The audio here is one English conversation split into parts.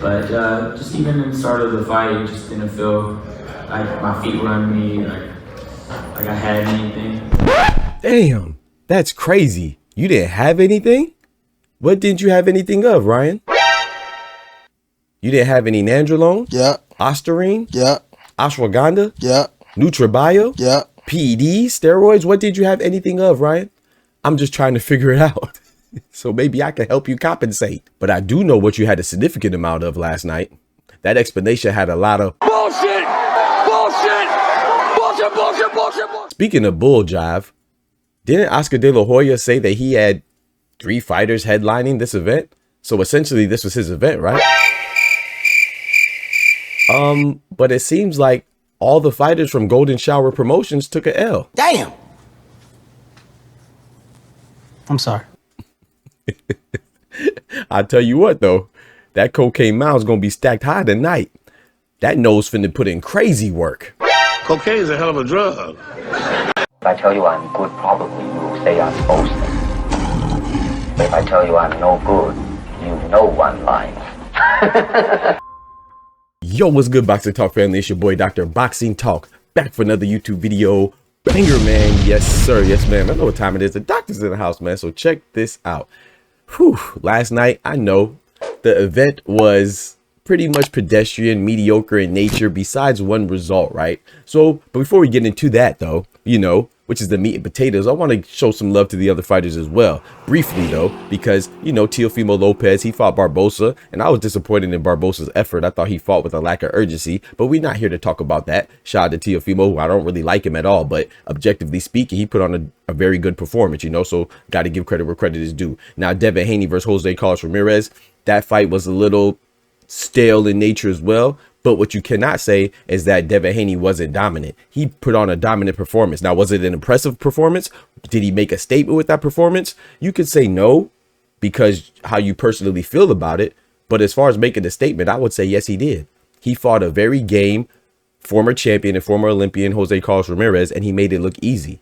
But just even in the start of the fight, it just didn't feel like my feet were under me, like I had anything. Damn, that's crazy. You didn't have anything? What didn't you have anything of, Ryan? You didn't have any nandrolone? Yeah. Ostarine? Yeah. Ashwagandha? Yeah. Nutribio? Yeah. PEDs? Steroids? What did you have anything of, Ryan? I'm just trying to figure it out. So maybe I can help you compensate. But I do know what you had a significant amount of last night. That explanation had a lot of bullshit! Bullshit! Bullshit, bullshit, bullshit, bullshit. Speaking of bull jive, didn't Oscar De La Hoya say that he had 3 fighters headlining this event? So essentially this was his event, right? But it seems like all the fighters from Golden Shower Promotions took a L. Damn. I'm sorry. I tell you what though, that cocaine mound's gonna be stacked high tonight. That nose finna put in crazy work. Cocaine is a hell of a drug. If I tell you I'm good, probably you will say I'm boasting. But if I tell you I'm no good, you know one line. Yo, what's good, Boxing Talk family? It's your boy, Dr. Boxing Talk, back for another YouTube video. Banger, man. Yes, sir. Yes, ma'am. I know what time it is. The doctor's in the house, man. So check this out. Whew. Last night, I know the event was pretty much pedestrian, mediocre in nature, besides one result, right? So before we get into that, though, you know, which is the meat and potatoes, I want to show some love to the other fighters as well. Briefly, though, because, you know, Teofimo Lopez, he fought Barbosa, and I was disappointed in Barbosa's effort. I thought he fought with a lack of urgency, but we're not here to talk about that. Shout out to Teofimo, who I don't really like him at all, but objectively speaking, he put on a very good performance, you know, so got to give credit where credit is due. Now, Devin Haney versus Jose Carlos Ramirez, that fight was a little stale in nature as well. But what you cannot say is that Devin Haney wasn't dominant. He put on a dominant performance. Now, was it an impressive performance? Did he make a statement with that performance? You could say no, because how you personally feel about it. But as far as making a statement, I would say yes, he did. He fought a very game former champion and former Olympian Jose Carlos Ramirez, and he made it look easy,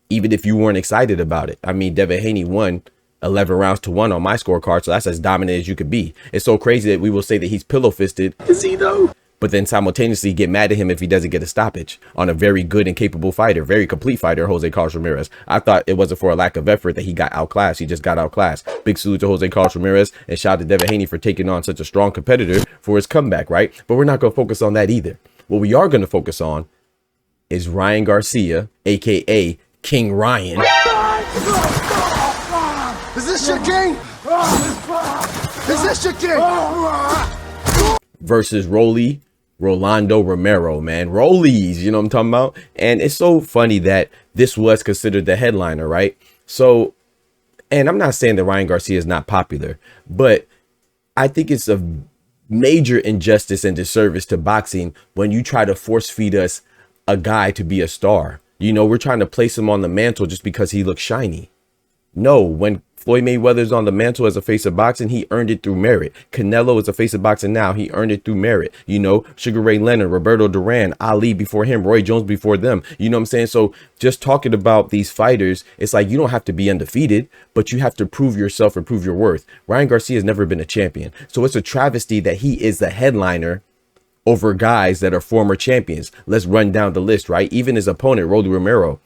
even if you weren't excited about it. I mean, Devin Haney won 11 rounds to 1 on my scorecard, so that's as dominant as you could be. It's so crazy that we will say that he's pillow fisted. Is he though? But then simultaneously get mad at him if he doesn't get a stoppage on a very good and capable fighter, very complete fighter, Jose Carlos Ramirez. I thought it wasn't for a lack of effort that he got outclassed. He just got outclassed. Big salute to Jose Carlos Ramirez, and shout out to Devin Haney for taking on such a strong competitor for his comeback, right? But we're not going to focus on that either. What we are going to focus on is Ryan Garcia, aka King Ryan. Is this your king? Is this your king? Versus Rolando Romero, man. Rollies, you know what I'm talking about? And it's so funny that this was considered the headliner, right? So, and I'm not saying that Ryan Garcia is not popular, but I think it's a major injustice and disservice to boxing when you try to force feed us a guy to be a star. You know, we're trying to place him on the mantle just because he looks shiny. No, when Floyd Mayweather's on the mantle as a face of boxing, he earned it through merit. Canelo is a face of boxing now. He earned it through merit. You know, Sugar Ray Leonard, Roberto Duran, Ali before him, Roy Jones before them. You know what I'm saying? So just talking about these fighters, it's like you don't have to be undefeated, but you have to prove yourself and prove your worth. Ryan Garcia has never been a champion. So it's a travesty that he is the headliner over guys that are former champions. Let's run down the list, right? Even his opponent, Rolly Romero.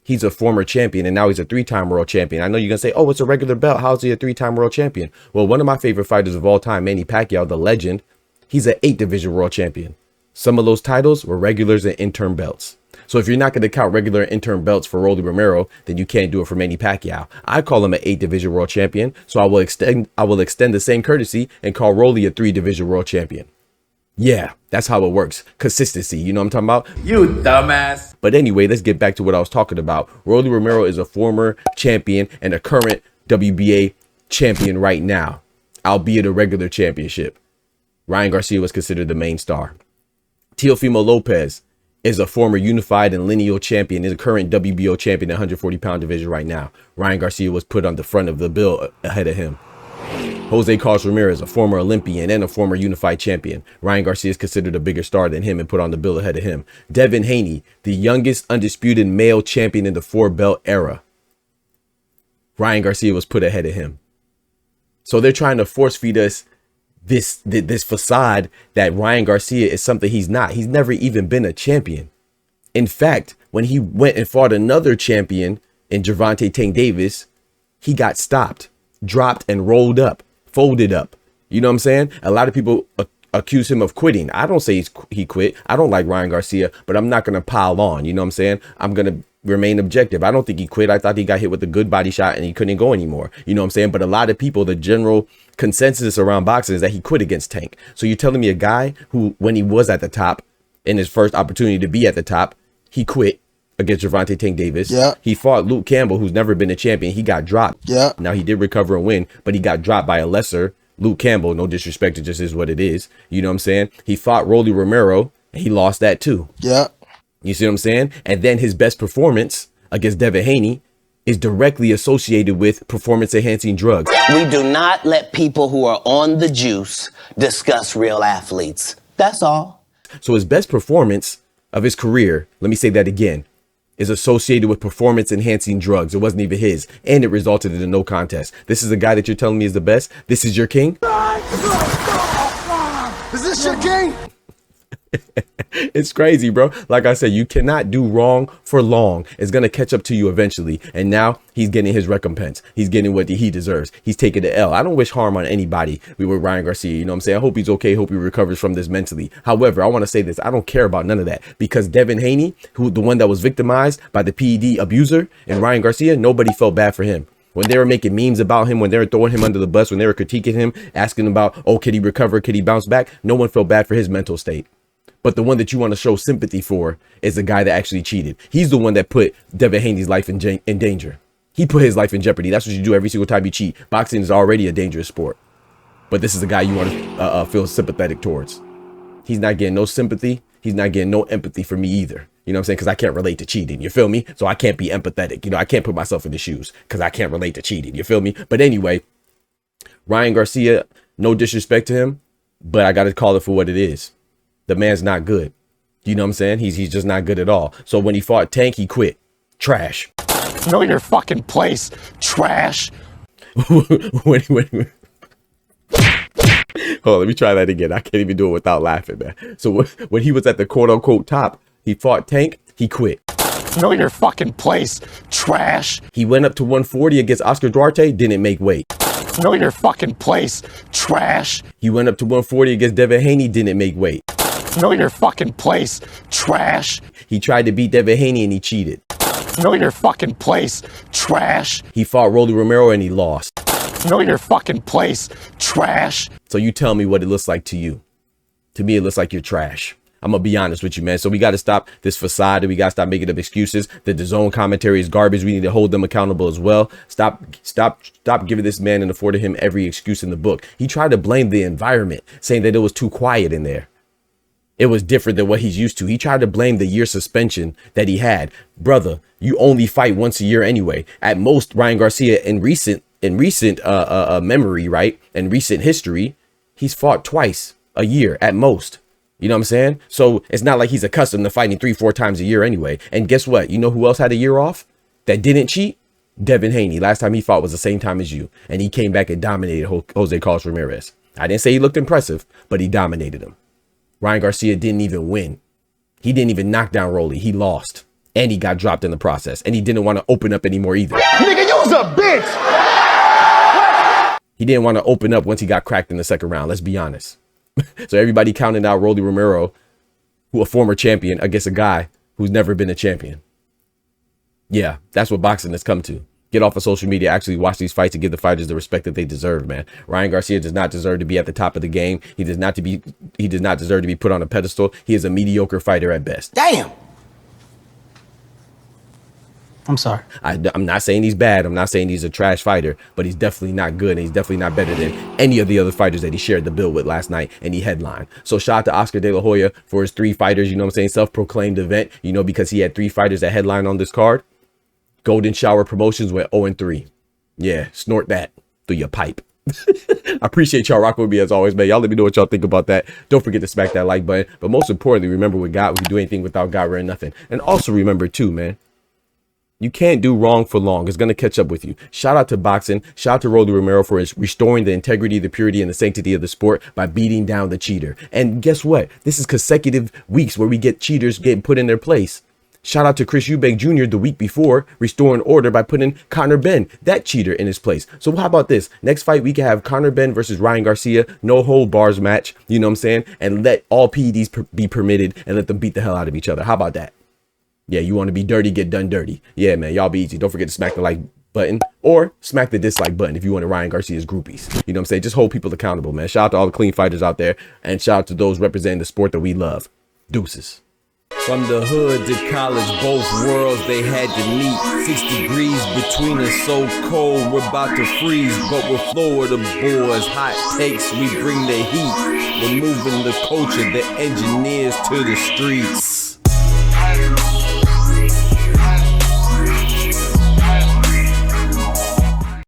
He's a former champion, and now he's a 3-time world champion. I know you're going to say, oh, it's a regular belt. How's he a 3-time world champion? Well, one of my favorite fighters of all time, Manny Pacquiao, the legend, he's an 8-division world champion. Some of those titles were regulars and interim belts. So if you're not going to count regular and interim belts for Rolly Romero, then you can't do it for Manny Pacquiao. I call him an 8-division world champion, so I will extend the same courtesy and call Rolly a 3-division world champion. Yeah, that's how it works. Consistency. You know what I'm talking about? You dumbass. But anyway, let's get back to what I was talking about. Rolly Romero is a former champion and a current WBA champion right now, albeit a regular championship. Ryan Garcia was considered the main star. Teofimo Lopez is a former unified and lineal champion, is a current WBO champion in the 140-pound division right now. Ryan Garcia was put on the front of the bill ahead of him. Jose Carlos Ramirez, a former Olympian and a former unified champion. Ryan Garcia is considered a bigger star than him and put on the bill ahead of him. Devin Haney, the youngest undisputed male champion in the 4-belt era. Ryan Garcia was put ahead of him. So they're trying to force feed us this facade that Ryan Garcia is something he's not. He's never even been a champion. In fact, when he went and fought another champion in Gervonta Tank Davis, he got stopped, dropped, and rolled up, folded up. You know what I'm saying? A lot of people accuse him of quitting. I don't say he quit. I don't like Ryan Garcia, but I'm not going to pile on. You know what I'm saying? I'm going to remain objective. I don't think he quit. I thought he got hit with a good body shot and he couldn't go anymore. You know what I'm saying? But a lot of people, the general consensus around boxing is that he quit against Tank. So you're telling me a guy who, when he was at the top, in his first opportunity to be at the top, he quit against Gervonta Tank Davis. Yeah. He fought Luke Campbell, who's never been a champion. He got dropped. Yeah. Now he did recover and win, but he got dropped by a lesser Luke Campbell. No disrespect, it just is what it is. You know what I'm saying? He fought Rolly Romero and he lost that too. Yeah. You see what I'm saying? And then his best performance against Devin Haney is directly associated with performance enhancing drugs. We do not let people who are on the juice discuss real athletes. That's all. So his best performance of his career, let me say that again, is associated with performance enhancing drugs. It wasn't even his, and it resulted in a no contest. This is the guy that you're telling me is the best. This is your king. Is this your king? It's crazy, bro. Like I said, you cannot do wrong for long. It's going to catch up to you eventually. And now he's getting his recompense. He's getting what he deserves. He's taking the L. I don't wish harm on anybody with Ryan Garcia. You know what I'm saying? I hope he's okay. Hope he recovers from this mentally. However, I want to say this. I don't care about none of that, because Devin Haney, the one that was victimized by the PED abuser, and Ryan Garcia, nobody felt bad for him. When they were making memes about him, when they were throwing him under the bus, when they were critiquing him, asking about, oh, could he recover? Could he bounce back? No one felt bad for his mental state. But the one that you want to show sympathy for is the guy that actually cheated. He's the one that put Devin Haney's life in danger. He put his life in jeopardy. That's what you do every single time you cheat. Boxing is already a dangerous sport. But this is the guy you want to feel sympathetic towards. He's not getting no sympathy. He's not getting no empathy from me either. You know what I'm saying? Because I can't relate to cheating. You feel me? So I can't be empathetic. You know, I can't put myself in the shoes because I can't relate to cheating. You feel me? But anyway, Ryan Garcia, no disrespect to him, but I got to call it for what it is. The man's not good. You know what I'm saying? He's just not good at all. So when he fought Tank, he quit. Trash. Know your fucking place, trash. Hold on, let me try that again. I can't even do it without laughing, man. So when he was at the quote-unquote top, he fought Tank, he quit. Know your fucking place, trash. He went up to 140 against Oscar Duarte, didn't make weight. Know your fucking place, trash. He went up to 140 against Devin Haney, didn't make weight. Know your fucking place, trash. He tried to beat Devin Haney and he cheated. Know your fucking place, trash. He fought Rolly Romero and he lost. Know your fucking place, trash. So you tell me what it looks like to you. To me, it looks like you're trash. I'm gonna be honest with you, man. So we got to stop this facade, and we got to stop making up excuses. The DAZN commentary is garbage. We need to hold them accountable as well. Stop giving this man and affording him every excuse in the book. He tried to blame the environment, saying that it was too quiet in there. It was different than what he's used to. He tried to blame the year suspension that he had. Brother, you only fight once a year anyway. At most, Ryan Garcia in recent memory, right? In recent history, he's fought twice a year at most. You know what I'm saying? So it's not like he's accustomed to fighting 3-4 times a year anyway. And guess what? You know who else had a year off that didn't cheat? Devin Haney. Last time he fought was the same time as you. And he came back and dominated Jose Carlos Ramirez. I didn't say he looked impressive, but he dominated him. Ryan Garcia didn't even win. He didn't even knock down Rolly. He lost. And he got dropped in the process. And he didn't want to open up anymore either. Nigga, you's a bitch! He didn't want to open up once he got cracked in the second round. Let's be honest. So everybody counted out Rolly Romero, who a former champion, against a guy who's never been a champion. Yeah, that's what boxing has come to. Get off of social media, actually watch these fights and give the fighters the respect that they deserve, man. Ryan Garcia does not deserve to be at the top of the game. He does not deserve to be put on a pedestal. He is a mediocre fighter at best. Damn. I'm sorry. I'm not saying he's bad. I'm not saying he's a trash fighter, but he's definitely not good. And he's definitely not better than any of the other fighters that he shared the bill with last night and he headlined. So shout out to Oscar De La Hoya for his 3 fighters, you know what I'm saying? Self-proclaimed event, you know, because he had 3 fighters that headlined on this card. Golden Shower Promotions went 0-3. Yeah, snort that through your pipe. I appreciate y'all rocking with me as always, man. Y'all let me know what y'all think about that. Don't forget to smack that like button. But most importantly, remember with God, we can do anything without God, we're nothing. And also remember too, man, You can't do wrong for long. It's going to catch up with you. Shout out to boxing. Shout out to Rolando Romero for restoring the integrity, the purity, and the sanctity of the sport by beating down the cheater. And guess what? This is consecutive weeks where we get cheaters getting put in their place. Shout out to Chris Eubank Jr. the week before, restoring order by putting Conor Benn, that cheater, in his place. So how about this? Next fight, we can have Conor Benn versus Ryan Garcia, no hold bars match, you know what I'm saying? And let all PEDs be permitted and let them beat the hell out of each other. How about that? Yeah, you want to be dirty, get done dirty. Yeah, man, y'all be easy. Don't forget to smack the like button or smack the dislike button if you want to Ryan Garcia's groupies. You know what I'm saying? Just hold people accountable, man. Shout out to all the clean fighters out there, and shout out to those representing the sport that we love. Deuces. From the hood to college, both worlds they had to meet. 6 degrees between us, so cold we're about to freeze. But we're Florida boys, hot takes, we bring the heat. We're moving the culture, the engineers to the streets.